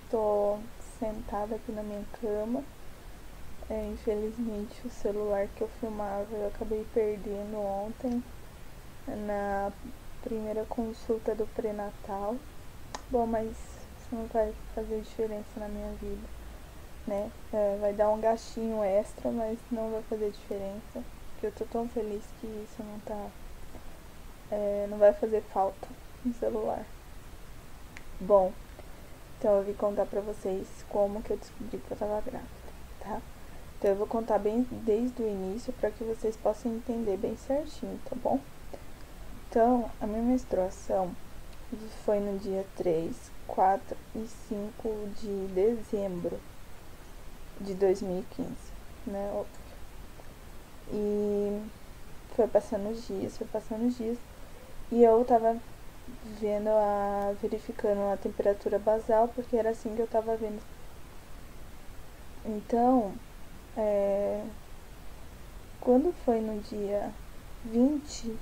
tô sentada aqui na minha cama. Infelizmente o celular que eu filmava eu acabei perdendo ontem na primeira consulta do pré-natal. Bom, mas isso não vai fazer diferença na minha vida, né? Vai dar um gastinho extra, mas não vai fazer diferença. Porque eu tô tão feliz que isso não vai fazer falta no celular. Bom, então eu vim contar pra vocês como que eu descobri que eu tava grávida, tá? Então eu vou contar bem desde o início para que vocês possam entender bem certinho, tá bom? Então, a minha menstruação foi no dia 3, 4 e 5 de dezembro de 2015, né? Óbvio. E foi passando os dias, e eu tava verificando a temperatura basal, porque era assim que eu tava vendo. Então, quando foi no dia 20,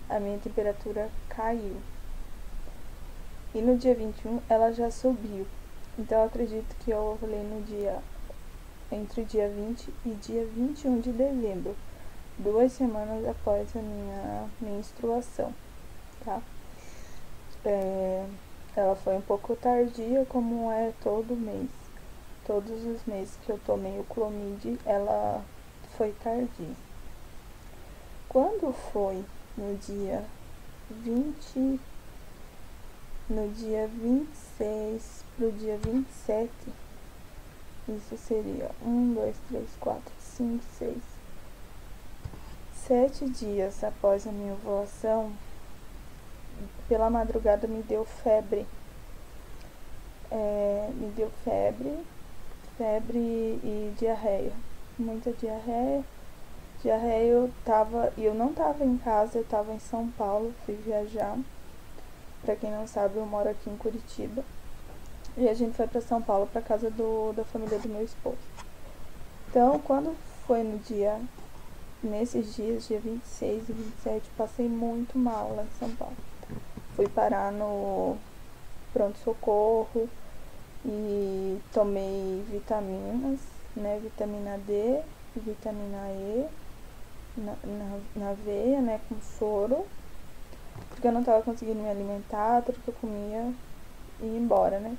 a minha temperatura caiu. E no dia 21 ela já subiu. Então eu acredito que eu ovulei entre o dia 20 e dia 21 de dezembro, 2 semanas após a minha menstruação, tá? Ela foi um pouco tardia, como é todo mês. Todos os meses que eu tomei o Clomid, ela foi tardia. Quando foi no dia 20, no dia 26 pro dia 27, isso seria 1, 2, 3, 4, 5, 6, 7 dias após a minha ovulação, pela madrugada me deu febre. Me deu febre e diarreia. Muita diarreia. Eu não tava em casa, eu tava em São Paulo, fui viajar. Pra quem não sabe, eu moro aqui em Curitiba. E a gente foi pra São Paulo, pra casa da família do meu esposo. Então, quando foi nesses dias, dia 26 e 27, passei muito mal lá em São Paulo. Fui parar no pronto-socorro e tomei vitaminas, né? Vitamina D e vitamina E na veia, né? Com soro. Porque eu não tava conseguindo me alimentar, tudo que eu comia ia embora, né?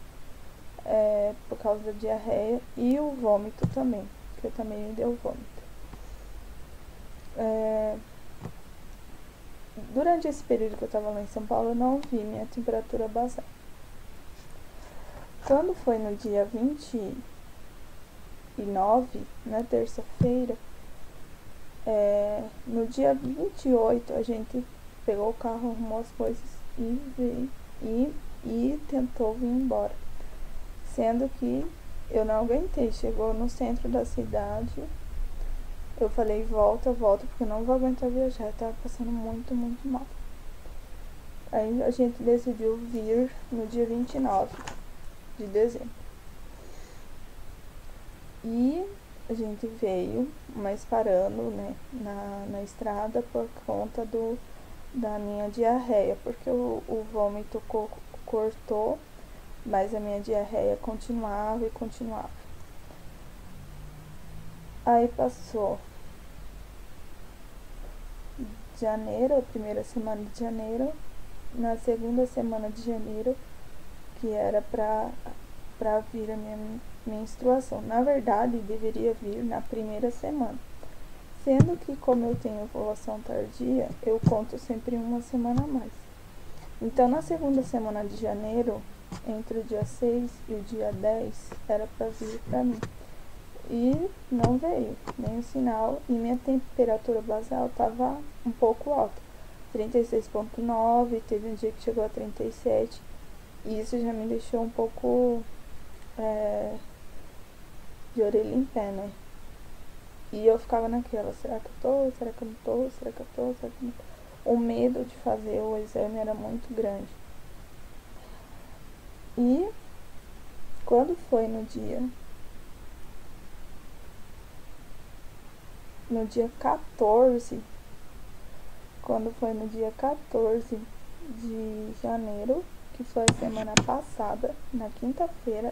Por causa da diarreia e o vômito também, que também me deu vômito. Durante esse período que eu tava lá em São Paulo, eu não vi minha temperatura basal. Quando foi no dia 29, na terça-feira, no dia 28, a gente pegou o carro, arrumou as coisas e veio e tentou vir embora. Sendo que eu não aguentei. Chegou no centro da cidade, eu falei, volta, porque eu não vou aguentar viajar. Eu tava passando muito, muito mal. Aí a gente decidiu vir no dia 29 de dezembro. E a gente veio, mas parando, né, na estrada por conta da minha diarreia, porque o vômito cortou, mas a minha diarreia continuava e continuava. Aí passou janeiro, a primeira semana de janeiro, na segunda semana de janeiro, que era pra vir a minha menstruação. Na verdade, deveria vir na primeira semana. Sendo que, como eu tenho ovulação tardia, eu conto sempre uma semana a mais. Então, na segunda semana de janeiro, entre o dia 6 e o dia 10, era pra vir pra mim. E não veio, nem o sinal, e minha temperatura basal tava um pouco alta. 36,9, teve um dia que chegou a 37, e isso já me deixou um pouco de orelha em pé, né? E eu ficava naquela, será que eu tô? Será que eu não tô? Será que eu tô? Será que eu não tô? O medo de fazer o exame era muito grande. E quando foi no dia 14, quando foi no dia 14 de janeiro, que foi a semana passada, na quinta-feira,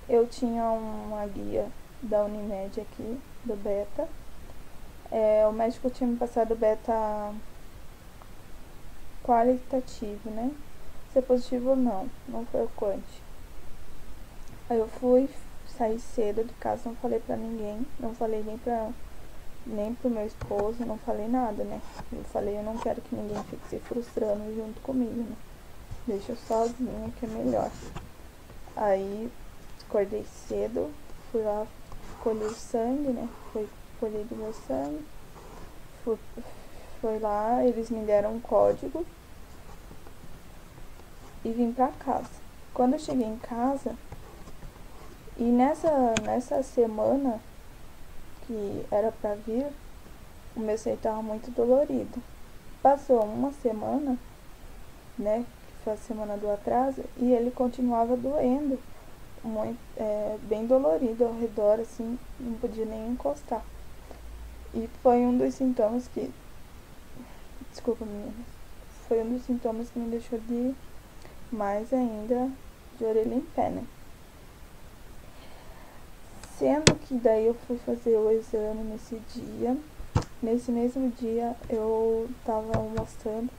eu tinha uma guia da Unimed aqui, do beta. O médico tinha me passado o beta qualitativo, né? Se é positivo ou não foi o quant. Aí eu fui, saí cedo de casa, não falei pra ninguém, não falei nem pro meu esposo, não falei nada, né? Eu falei, eu não quero que ninguém fique se frustrando junto comigo, né? Deixa eu sozinha que é melhor. Aí acordei cedo, fui lá colher o sangue, né? Foi colhido meu sangue. Foi lá, eles me deram um código e vim pra casa. Quando eu cheguei em casa, e nessa semana que era pra vir, o meu seio tava muito dolorido. Passou uma semana, né, que foi a semana do atraso, e ele continuava doendo, muito, bem dolorido ao redor, assim, não podia nem encostar. E foi um dos sintomas que, desculpa menina, foi um dos sintomas que me deixou de mais ainda de orelha em pé, né. Sendo que daí eu fui fazer o exame nesse dia. Nesse mesmo dia eu tava almoçando,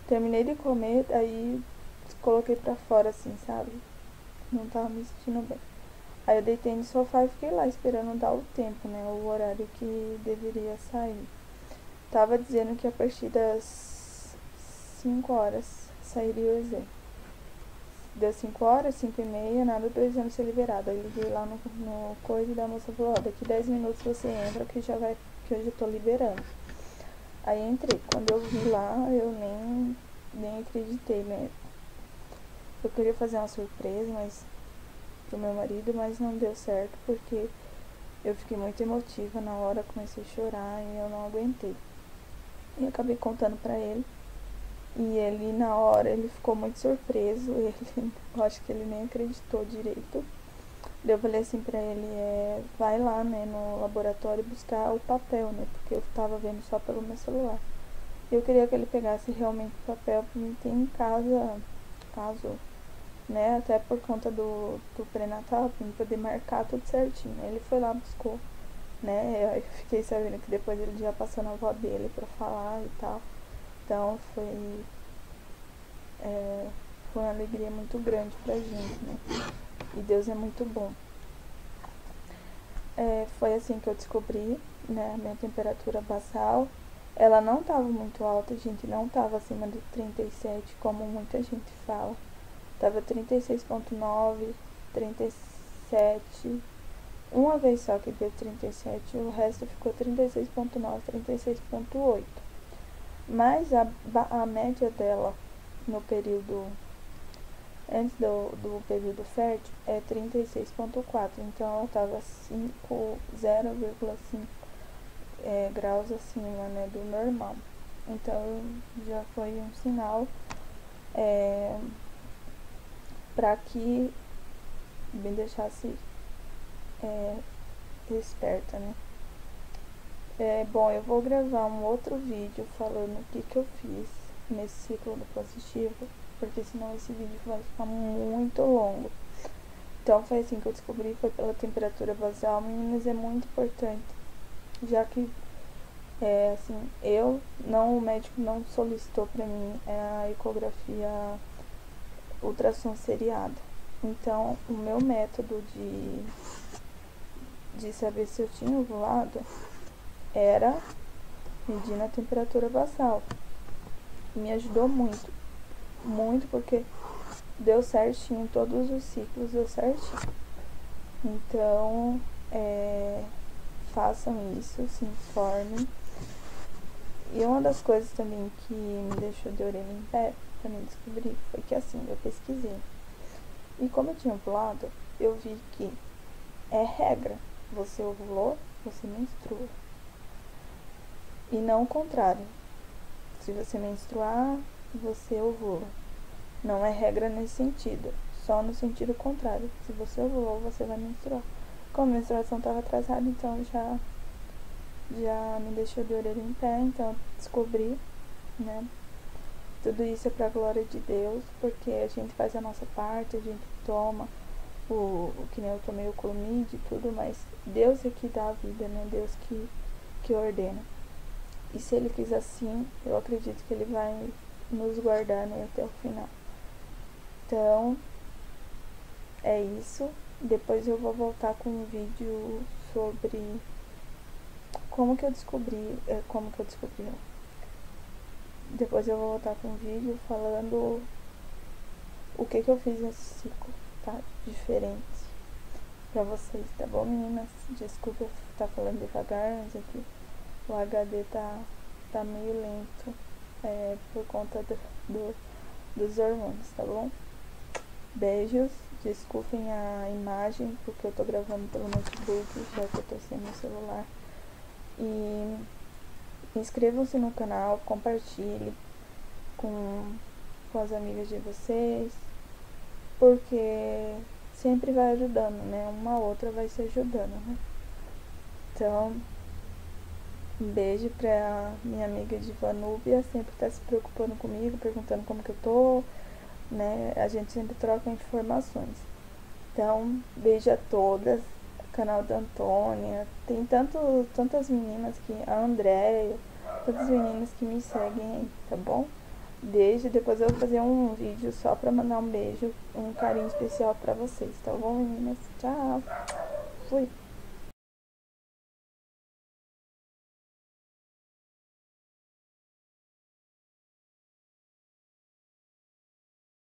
terminei de comer, aí coloquei pra fora assim, sabe? Não tava me sentindo bem. Aí eu deitei no sofá e fiquei lá esperando dar o tempo, né? O horário que deveria sair. Tava dizendo que a partir das 5 horas sairia o exame. Deu 5 horas, 5 e meia, nada do exame ser liberado. Aí liguei lá no coisa e da moça falou, daqui 10 minutos você entra que eu já tô liberando. Aí entrei. Quando eu vi lá, eu nem acreditei, né? Eu queria fazer uma surpresa, pro meu marido, mas não deu certo porque eu fiquei muito emotiva na hora, comecei a chorar e eu não aguentei. E acabei contando pra ele. E ele, na hora, ele ficou muito surpreso. Eu acho que ele nem acreditou direito. Eu falei assim pra ele, vai lá, né, no laboratório buscar o papel, né, porque eu tava vendo só pelo meu celular. Eu queria que ele pegasse realmente o papel pra mim ter em casa, caso, né, até por conta do pré-natal, pra mim poder marcar tudo certinho. Ele foi lá, buscou, né, eu fiquei sabendo que depois ele já passou na avó dele pra falar e tal. Então foi uma alegria muito grande pra gente, né, e Deus é muito bom. Foi assim que eu descobri, né, a minha temperatura basal. Ela não estava muito alta, gente, não estava acima de 37, como muita gente fala. Tava 36,9, 37. Uma vez só que deu 37, o resto ficou 36,9, 36,8. Mas a média dela no período antes do período fértil é 36,4, então ela estava 0,5 graus acima, né, do normal. Então já foi um sinal para que me deixasse esperta, né. Bom, eu vou gravar um outro vídeo falando o que eu fiz nesse ciclo do positivo, porque senão esse vídeo vai ficar muito longo. Então foi assim que eu descobri, foi pela temperatura basal. Meninas, é muito importante, já que o médico não solicitou pra mim a ecografia ultrassom seriada. Então o meu método de saber se eu tinha ovulado era medindo a temperatura basal. Me ajudou muito, muito, porque deu certinho, todos os ciclos deu certinho. Então, façam isso, se informem. E uma das coisas também que me deixou de orelha em pé pra mim descobrir foi que, assim, eu pesquisei. E como eu tinha ovulado, eu vi que é regra, você ovulou, você menstrua. E não o contrário. Se você menstruar, você ovula. Não é regra nesse sentido, só no sentido contrário. Se você ovulou, você vai menstruar. Como a menstruação estava atrasada, então já me deixou de orelha em pé, então eu descobri, né, Tudo isso é pra glória de Deus, porque a gente faz a nossa parte, a gente toma o que nem eu tomei o Clomid e tudo, mas Deus é que dá a vida, né? Deus que ordena. E se Ele quis assim, eu acredito que Ele vai nos guardar, né, até o final. Então, é isso. Depois eu vou voltar com um vídeo sobre como que eu descobri, Depois eu vou voltar com um vídeo falando o que eu fiz nesse ciclo, tá? Diferente pra vocês, tá bom, meninas? Desculpa eu estar falando devagar, mas aqui o HD tá meio lento, por conta dos hormônios, tá bom? Beijos, desculpem a imagem, porque eu tô gravando pelo notebook, já que eu tô sem meu celular. E inscrevam-se no canal, compartilhe com as amigas de vocês, porque sempre vai ajudando, né? Uma outra vai se ajudando, né? Então, um beijo pra minha amiga de Vanúbia, sempre tá se preocupando comigo, perguntando como que eu tô, né? A gente sempre troca informações. Então, beijo a todas. Canal da Antônia. Tem tantas meninas que. A Andréia. Todas as meninas que me seguem aí, tá bom? Beijo. Depois eu vou fazer um vídeo só pra mandar um beijo, um carinho especial pra vocês, tá bom, meninas? Tchau. Fui.